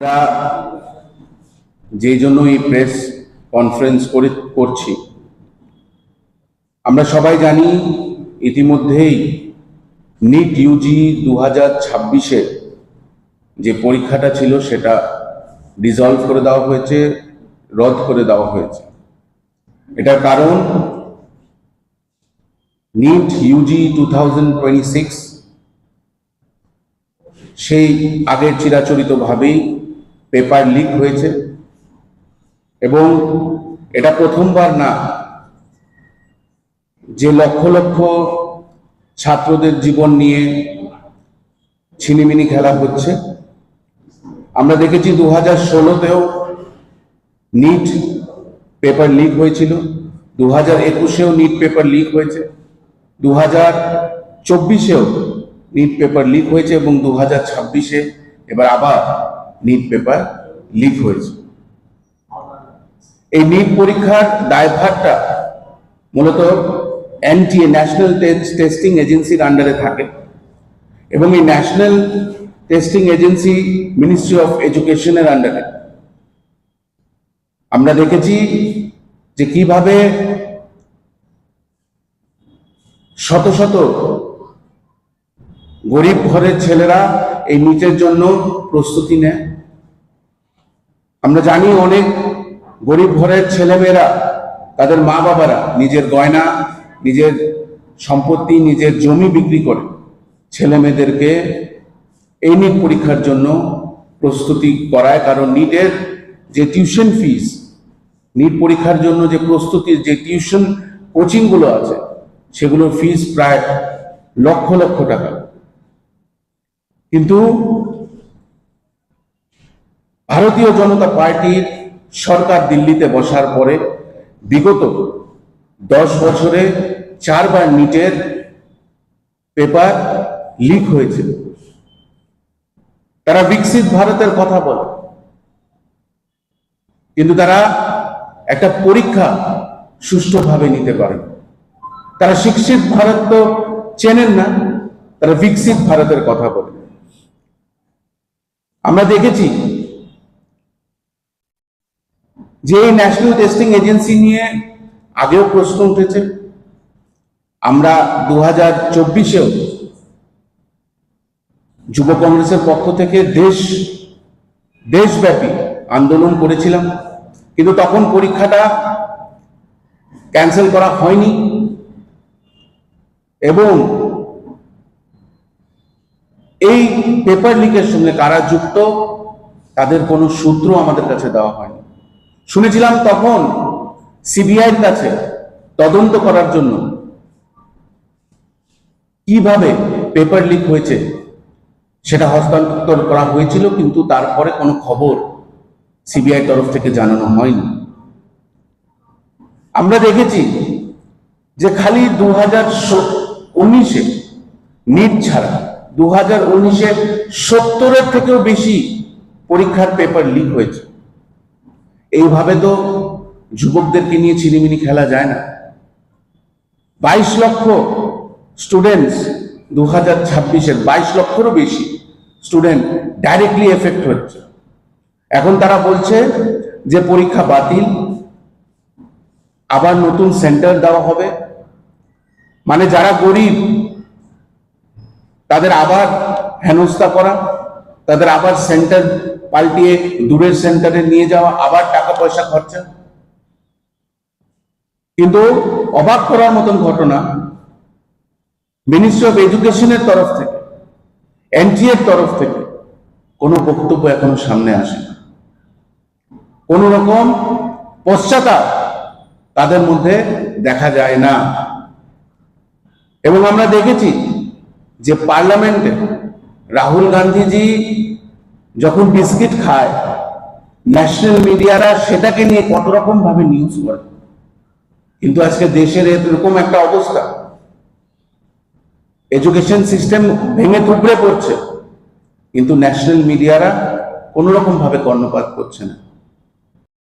আমরা যে জন্য এই প্রেস কনফারেন্স করছি, আমরা সবাই জানি ইতিমধ্যেই নিট ইউজি 2026-এর যে পরীক্ষাটা ছিল সেটা ডিসলভ করে দেওয়া হয়েছে, রদ করে দেওয়া হয়েছে। এটার কারণ নিট ইউজি 2026 সেই আগের চিরাচরিতভাবেই পেপার লিক হয়েছে এবং এটা প্রথমবার না যে লক্ষ লক্ষ ছাত্রদের জীবন নিয়ে ছিনিমিনি খেলা হচ্ছে। আমরা দেখেছি 2016-তেও নিট পেপার লিক হয়েছিল, 2021-এও নিট পেপার লিক হয়েছে, 2024-এও নিট পেপার লিক হয়েছে এবং 2026-এ এবার আবার নিট পেপার লিক হয়েছে। এই নিট পরীক্ষার দায়ভারটা মূলত এনটিএ, ন্যাশনাল টেস্টিং এজেন্সির আন্ডারে থাকে এবং এই national testing agency ministry of এডুকেশনের আন্ডারে। আমরা দেখেছি যে কিভাবে শত শত গরিব ঘরের ছেলেরা এই নিটের জন্য প্রস্তুতি নেয়। আমরা জানি অনেক গরিব ঘরের ছেলেমেয়েরা, তাদের মা বাবারা নিজের গয়না, নিজের সম্পত্তি, নিজের জমি বিক্রি করে ছেলে মেয়েদেরকে এই নিট পরীক্ষার জন্য প্রস্তুতি করায়। কারণ নিটের যে টিউশন ফিস, নিট পরীক্ষার জন্য যে প্রস্তুতির যে টিউশন কোচিংগুলো আছে, সেগুলোর ফিস প্রায় লক্ষ লক্ষ টাকা। কিন্তু ভারতীয় জনতা পার্টির সরকার দিল্লিতে বসার পরে বিগত 10 বছরে 4 বার নিটের পেপার লিক হয়েছিল। তারা বিকশিত ভারতের কথা বলে, কিন্তু তারা একটা পরীক্ষা সুষ্ঠুভাবে নিতে পারে। তারা শিক্ষিত ভারত তো চেনেন না, তারা বিকশিত ভারতের কথা বলে। আমরা দেখেছি যে ন্যাশনাল টেস্টিং এজেন্সি নিয়ে আগেও প্রশ্ন উঠেছে। আমরা 2024-এও যুব কংগ্রেসের পক্ষ থেকে দেশব্যাপী আন্দোলন করেছিলাম, কিন্তু তখন পরীক্ষাটা ক্যান্সেল করা হয়নি এবং এই পেপার লিকের সঙ্গে কারা যুক্ত তাদের কোনো সূত্র আমাদের কাছে দেওয়া হয়নি। শুনেছিলাম তখন সিবিআইয়ের কাছে তদন্ত করার জন্য কিভাবে পেপার লিক হয়েছে সেটা হস্তান্তর করা হয়েছিল, কিন্তু তারপরে কোনো খবর সিবিআই তরফ থেকে জানানো হয়নি। আমরা দেখেছি যে খালি 2019-এ নিট ছাড়া 2019-এ 70-এর থেকেও বেশি পরীক্ষার পেপার লিক হয়েছে। এইভাবে তো যুবকদেরকে নিয়ে ছিনিমিনি খেলা যায় না। 22 লক্ষ স্টুডেন্টস 2026-এর 22 লক্ষেরও বেশি স্টুডেন্ট ডাইরেক্টলি এফেক্ট হচ্ছে। এখন তারা বলছে যে পরীক্ষা বাতিল, আবার নতুন সেন্টার দেওয়া হবে। মানে যারা গরিব তাদের আবার হেনস্থা করা, তাদের আবার সেন্টার পাল্টিয়ে দূরের সেন্টারে নিয়ে যাওয়া, আবার টাকা পয়সা খরচা। কিন্তু অবাক করার মতন ঘটনা, মিনিস্ট্রি অফ এডুকেশনের তরফ থেকে, এনটিএর তরফ থেকে কোনো বক্তব্য এখনো সামনে আসে না। কোন রকম পশ্চাতাপ তাদের মধ্যে দেখা যায় না। এবং আমরা দেখেছি যে পার্লামেন্টে রাহুল গান্ধীজি যখন বিস্কিট খায়, ন্যাশনাল মিডিয়ারা সেটাকে নিয়ে কত রকম ভাবে নিউজ করে। কিন্তু আজকে দেশের এরকম একটা অবস্থা, এডুকেশন সিস্টেম ভেঙে থুবড়ে পড়ছে, কিন্তু ন্যাশনাল মিডিয়ারা কোন রকম ভাবে কর্ণপাত করছে না।